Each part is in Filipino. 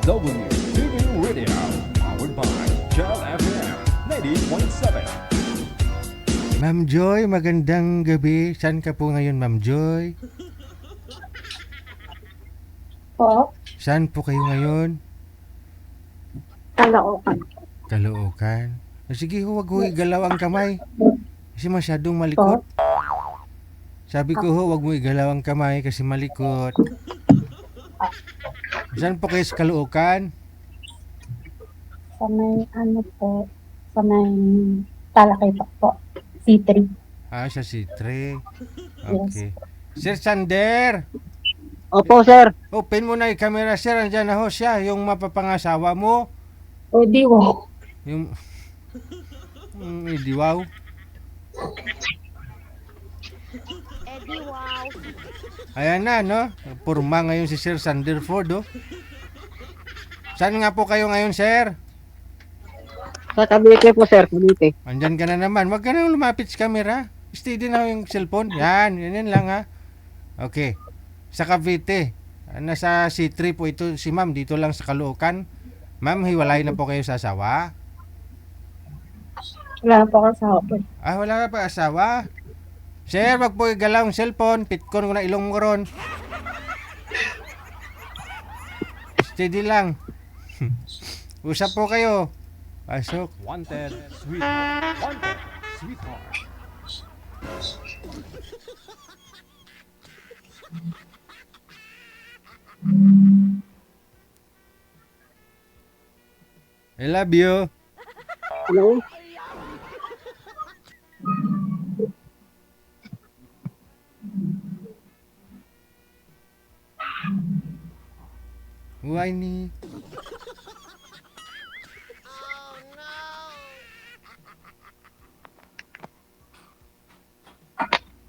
DFW TV Radio, powered by Shell FM 90.7. Ma'am Joy, magandang gabi. Saan ka po ngayon, Ma'am Joy? Po, Saan po kayo ngayon? Caloocan. Caloocan. Sige ho, wag ho igalaw ang kamay. Kasi masyadong malikot. Sabi ko ho, wag mo igalaw ang kamay kasi malikot. Saan po kayo sa Caloocan? Sa may sa may Talakay po. C3. Ah, sa C3. Okay. Sir Sander, Opo, sir. open mo na yung camera, sir. Andyan na ho siya, yung mapapangasawa mo. O di wo. Yung... Wow. Eddie, wow. Ayan na, no? Purma ngayon si Sir Sanderford, oh. Saan nga po kayo ngayon, sir? Sa Cavite po, sir. Cavite. Andyan ka na naman. Huwag ka na lumapit sa camera. Steady na yung cellphone. Yan lang, ha? Okay. Sa Cavite. Nasa C3 po ito si ma'am. Dito lang sa Caloocan. Ma'am, hiwalay na po kayo sa asawa? Wala na po ako sa po. Ah, wala na pa asawa? Sir, wag po igalaw ang cellphone. Pitkon ko na ilong mo ron. Steady lang. Usap po kayo. Pasok. Wanted Sweetheart. Wanted Sweetheart. I love you. Hello? Why ni?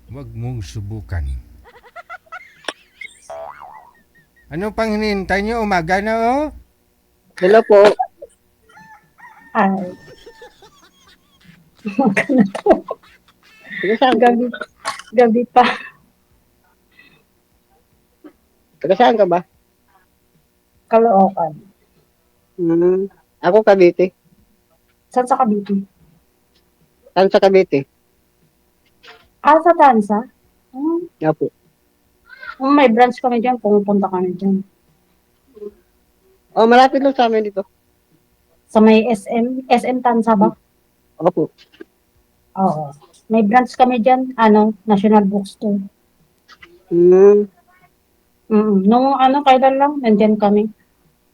Wag mong subukan. Ano pang hinihintay nyo? Umaga na, oh. Hello po. Ay. Taga saan ka? Gabi pa. Taga saan ka ba? Caloocan. Ako Cavite. Saan sa Cavite? Saan sa Cavite? Ah, sa Tansa? Opo. May branch kami dyan. Pumupunta kami dyan. Oh, malapit lang sa amin dito. Sa may SM Tansa ba? Opo. Oo. May branch kami dyan. National Bookstore. Hmm. Nung kailan lang, nandyan kami.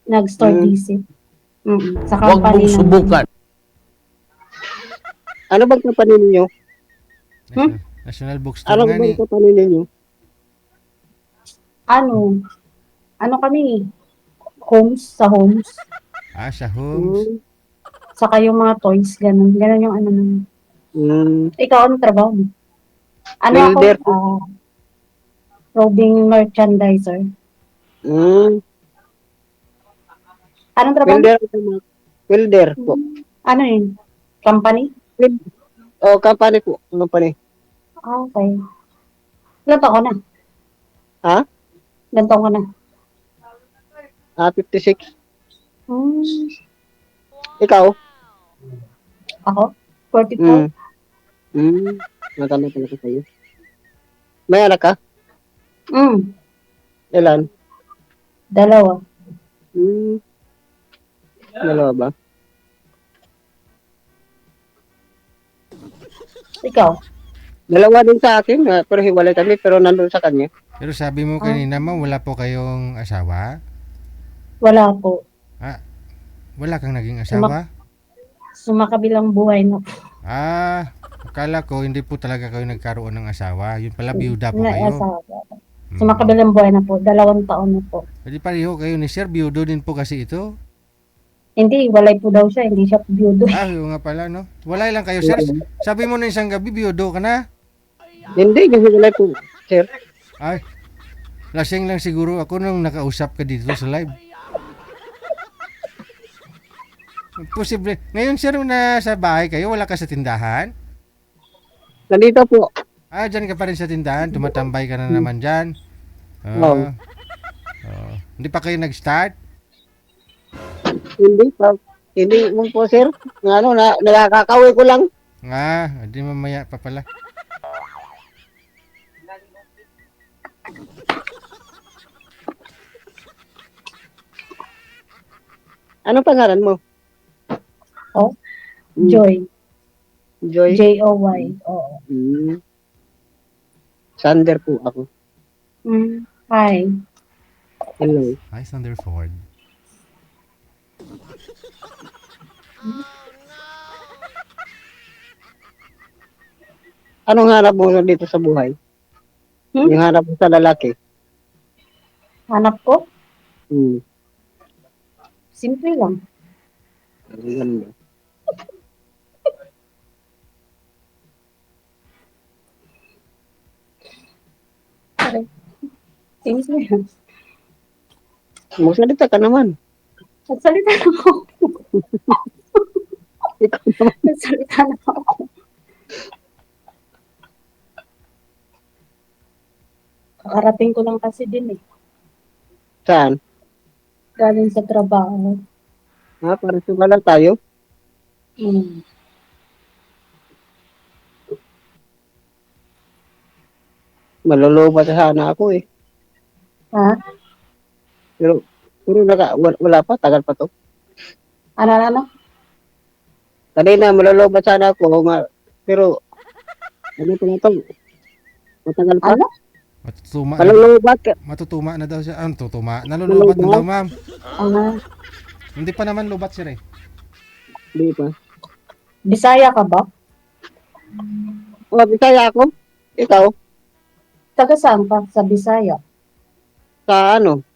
Nag-store visit. Sa Huwag company mong subukan. Ano bang company ninyo? National Bookstore Ano nga ni. bang company ninyo? Ano kami? Sa homes. Ah, sa homes. Saka yung mga toys, ganun. Ganun yung naman. Ikaw, ano trabaho mo? Builder. Roving merchandiser. Anong trabaho mo? Welder po. Ano yun? Company? Oh, company po. Company. Okay. Ilan taon ko na? Ha? Ilan taon ko na? 56. Hmm. Ikaw? Ako? 44? Matanda talaga sa'yo. May anak ka? Ilan? 2. Dalawa ba? Ikaw? Dalawa din sa akin, pero hiwalay kami, pero nandun sa kanya. Pero sabi mo kanina mo, wala po kayong asawa? Wala po. Ah, wala kang naging asawa? Sumakabilang buhay na po. Ah, akala ko hindi po talaga kayo nagkaroon ng asawa. Yun pala, biyuda po May kayo. asawa. Sumakabilang buhay na po. 2 taon na po. Hindi pareho kayo ni Sir, biyudo din po kasi ito. Hindi, walay po daw siya. Hindi siya biyudo. Ah, yun nga pala, no? Walay lang kayo, Sir. Sabi mo na isang gabi, biyudo ka na. Hindi, kasi hiwalay po, sir. Ay, lasing lang siguro ako nung nakausap ka dito sa live. Posible. Ngayon, Sir, na sa bahay kayo, wala ka sa tindahan? Nandito po. Ah, dyan ka pa rin sa tindahan. Tumatambay ka na naman dyan. Oo. Hindi pa kayo nag-start? Hindi pa. Hindi mo po, sir. Ano, nakakauwi ko lang. Di mamaya pa pala. Ano pangalan mo? Oh, Mm. Joy. Joy? Joy. Oo. Mm. Sander po ako. Hi. Hello. Hi, Thunderford. Anong hanap mo dito sa buhay? Yung hanap mo sa lalaki? Hanap ko? Hmm. Simple lang. Ang ganda. Sorry. Simple lang. Magsalita ka naman. Nagsalita na ako. Ikaw naman. Nagsalita na ako. Kakarating ko lang kasi din eh. Saan? Galing sa trabaho. Parang sumala tayo. Hmm. Malulubat sana ako eh. Ha? Pero wala pa, tagal pa to. Ano? Kanina malulubat sana ako, pero ano pa na to? Matagal pa. Ano? Matutuma na daw siya. Ano, tutuma? Nalulubat na daw, ma'am. Ano? Hindi pa naman lubat siya eh. Hindi pa. Bisaya ka ba? Bisaya ako. Ikaw? Taga saan ka sa Bisaya? Sa ano?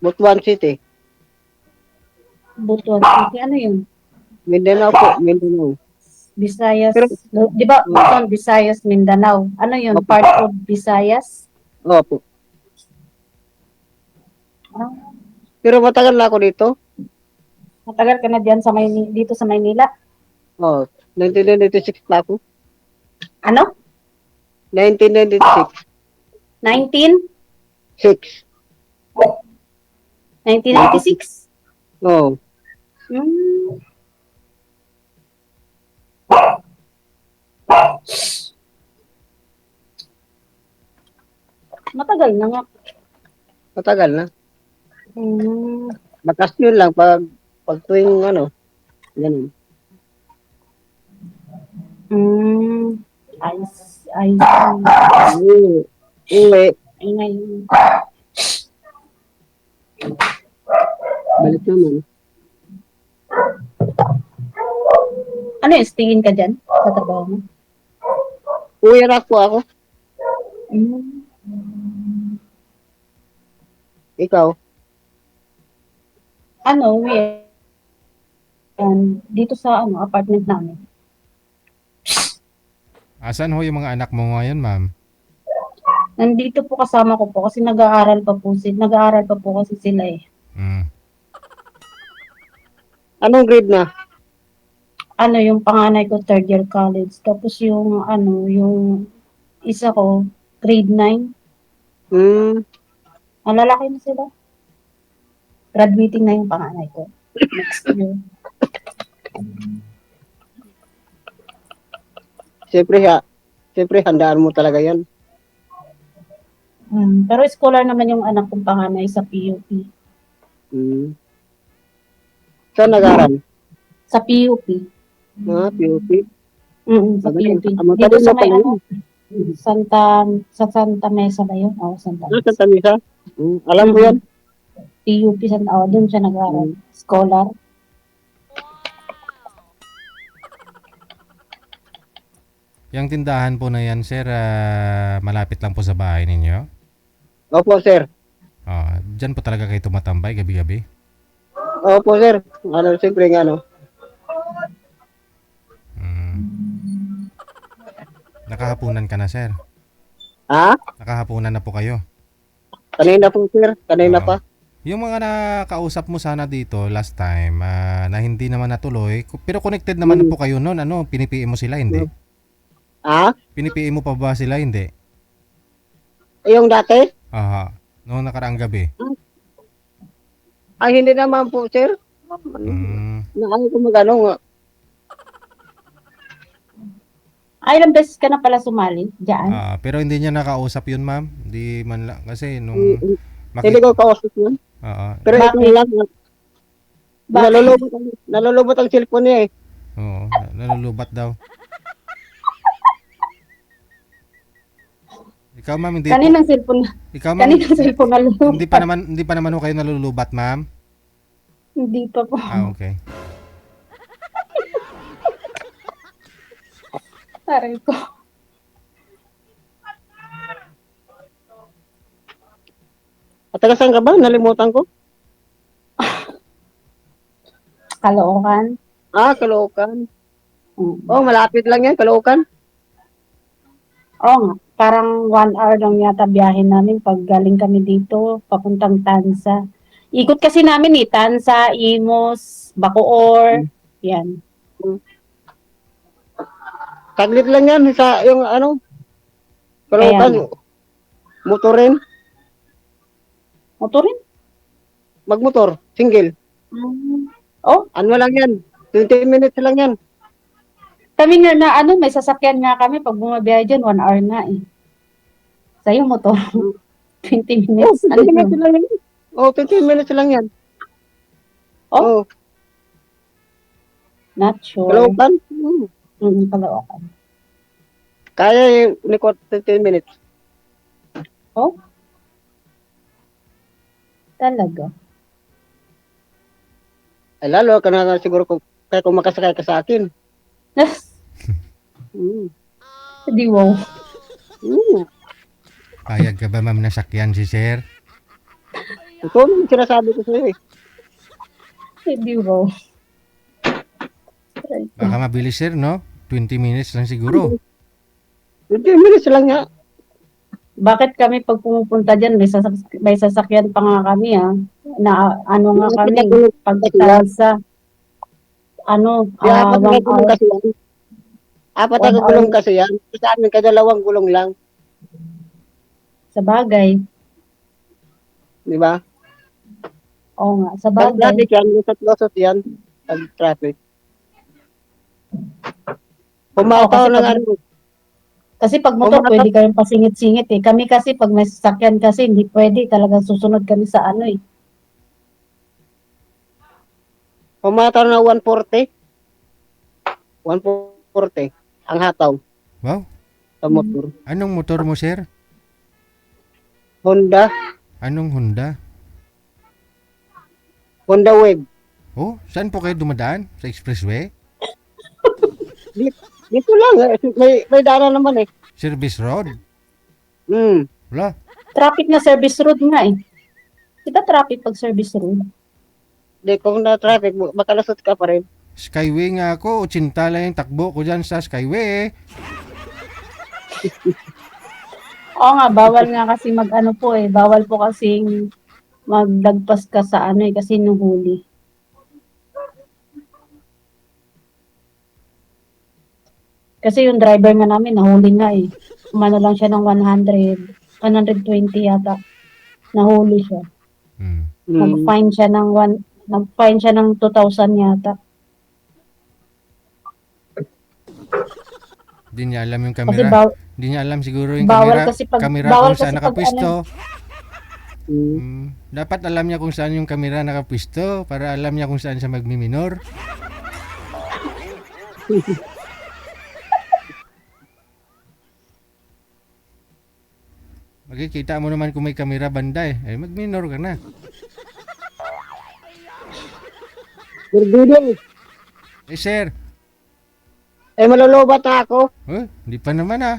Butuan City. Butuan City. Ano yun? Mindanao po. Mindanao. Visayas. Pero- Di ba? Butuan, Visayas, Mindanao. Ano yun? Opo. Part of Visayas? Opo. Ah, Pero matagal na ako dito. matagal ka na dyan sa dito sa Maynila? 1996 pa ako. Ano? 1996. 19? 6. 1996? Oh. Hmm. Matagal na nga. Matagal na. Hmm. Bakasyon lang pag tuwing ano. Ganun. Ayos. Uwi. Ay, ngayon. Balik naman. Ano yung tingin ka dyan sa trabaho mo? Uwi na po ako. Hmm. Ikaw. Ano, dito sa apartment namin. Asan ho yung mga anak mo ngayon, ma'am? Nandito po kasama ko po kasi nag-aaral pa po kasi sila eh. Mm. Anong grade na? Ano, yung panganay ko third year college. Tapos yung yung isa ko grade 9. Ang lalaki na sila. Graduating na yung panganay ko. Next year. Siyempre handaan mo talaga yan. Pero scholar naman yung anak kong panganay sa PUP. Saan nag-aral? Sa PUP. PUP. Sa PUP. Magaling Dito sa na may pala yun. Santa Mesa ba yun? Oo, Santa Sa Mesa. Tamisa? Alam ko yan. PUP, doon siya nag-aaral. Scholar. Yung tindahan po na yan, sir, malapit lang po sa bahay ninyo? Opo, sir. Diyan po talaga kayo tumatambay gabi-gabi? Opo, sir. Siyempre nga, Nakahapunan ka na, sir? Ha? Nakahapunan na po kayo? Kanina po, sir. Kanina Oo. pa. Yung mga nakausap mo sana dito last time na hindi naman natuloy, pero connected naman po kayo noon, pinipiin mo sila, hindi? Ha? Pinipiin mo pa ba sila, hindi? Yung dati? Aha, noong nakaraang gabi. Ay, hindi naman po, sir. Ayaw ko mag-ano nga. Ay, ilang beses ka na pala sumali diyan. Pero hindi niya nakausap yun, ma'am. Hindi man lang. Kasi nung Hindi ko kausap yun. Oo. Pero ito Bakit? lang, nalulubot ang cellphone niya eh. Oo. Nalulubat daw. Ikaw, ma'am, hindi Kaninang cellphone, ikaw, ma'am, kaninang cellphone na lupa. hindi pa naman ho kayo nalulubat, ma'am. Hindi pa po. Okay. Aray ko. At taga saan ka ba? Nalimutan ko. Kaloocan. Caloocan. Mm. Oh, malapit lang yan, Caloocan. Oo nga. Parang 1 hour lang yata biyahe namin pag galing kami dito, papuntang Tansa. Ikot kasi namin Tansa, Imos, Bacoor. Yan. Saglit lang yan sa yung ano, Caloocan. Motorin. Motorin? Magmotor, single. Oh, Ano lang yan, 20 minutes lang yan. kami nga na may sasakyan nga kami pag bumabiyahe dyan, 1 hour na eh. Sa'yo motor, 20 minutes. Ano 20 yun? minutes lang yan. 20 minutes lang yan. Oh. Not sure. Caloocan. Kaloocan. Kaya yung likod 20 minutes. Oh? Talaga? Ay lalo ka na siguro kung makasakay ka sa akin. Di wow. Payag ka ba, ma'am, nasakyan si sir? Ito yung sinasabi ko sa'yo eh. Di wow. Baka mabilis, sir, no? 20 minutes lang siguro. 20 minutes lang nga. Bakit kami pag pumupunta dyan, may sasakyan pa nga kami na ano nga kami, pagkasa, Apat na 1 gulong hour. kasi yan. Apat 1 na hour. gulong kasi yan. Sa amin, kadalawang gulong lang. Sa bagay. Di ba? Oo nga, sa Pag bagay. traffic yan, lusot-lusot yan. Pag traffic. Pumataw kasi ng pag- ano. Kasi pag motor, pwede kayong pasingit-singit eh. Kami kasi pag may sasakyan kasi, hindi pwede. Talagang susunod kami sa eh. Pumataw ng 140. 140. Ang hataw Wow. sa motor. Anong motor mo, sir? Honda. Anong Honda? Honda Wave. Oh, saan po kayo dumadaan? Sa expressway? Dito lang. May daanan naman eh. Service road? Hmm. Wala. Traffic na service road nga eh. Di ba traffic pag service road? Di, kung na-traffic, makalusot ka pa rin. Skyway nga ako. 80 lang yung takbo ko dyan sa Skyway. Oo nga, bawal nga kasi mag-ano po eh. Bawal po kasing magdagpas ka sa kasi nuhuli. Kasi yung driver nga namin, nahuli nga eh. Umano lang siya ng 120 yata. Nahuli siya. Hmm. Nag-fine siya ng 2,000 yata. Hindi niya alam yung Kasi camera. Hindi niya alam siguro yung bawal camera. kasi pag- Camera bawal kung saan kasi pag nakapwesto. Dapat alam niya kung saan yung camera nakapwesto para alam niya kung saan siya magmiminor. Makikita mo naman kung may camera banda eh. Eh, magminor ka na. Birbido. Eh, sir. Malulubat na ako. Oh, hindi pa naman ah.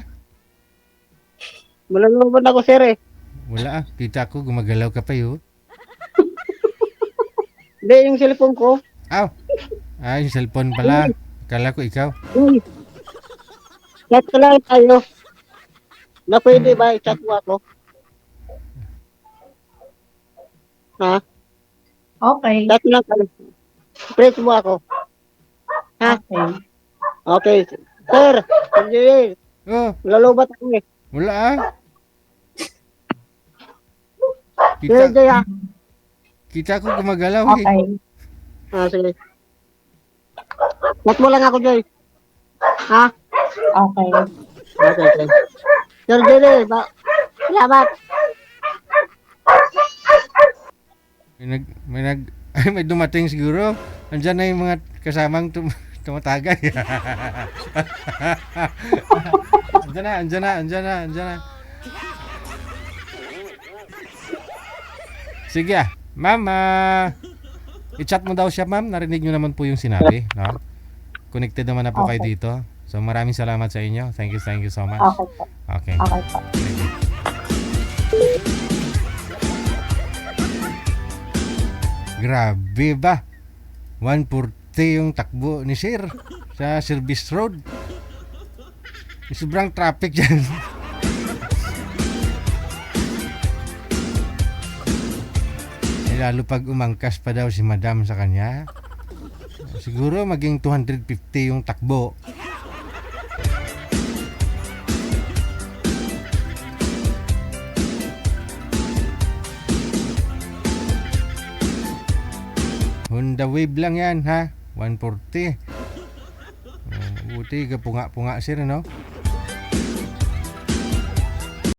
Malulubat ako, sir eh. Wala ah. Kita ko, gumagalaw ka pa yun. Hindi, yung cellphone ko. Aw. Ah, yung cellphone pala. Akala ko ikaw. Uy. Chat ka lang tayo. Na pwede ba i-chat mo ako? Ha? Okay. Chat lang tayo. Press mo ako. Ha? Okay. Okay. Sir, hindi. Oh, Malulubat ako eh. wala ah. Sir, Kita, Jaya. Kita ko gumagalaw eh. Okay. Sige. Chat mo lang ako, Joy. Ha? Okay. Okay. Sir Jerry, salamat. May dumating siguro. Andiyan na yung mga kasamang tumatagay. Andiyan na. Sige ma'am, i-chat mo daw siya ma'am. Narinig nyo naman po yung sinabi, no? Connected naman na po kayo Okay. dito. So maraming salamat sa inyo. Thank you so much. Okay po. Okay. Okay po. Grabe ba? 140 yung takbo ni Sir sa Service Road. Sobrang traffic dyan. Lalo pag umangkas pa daw si Madam sa kanya. Siguro maging 250 yung takbo. Honda Wave lang yan ha. 140. Buti kapunga-punga sir no.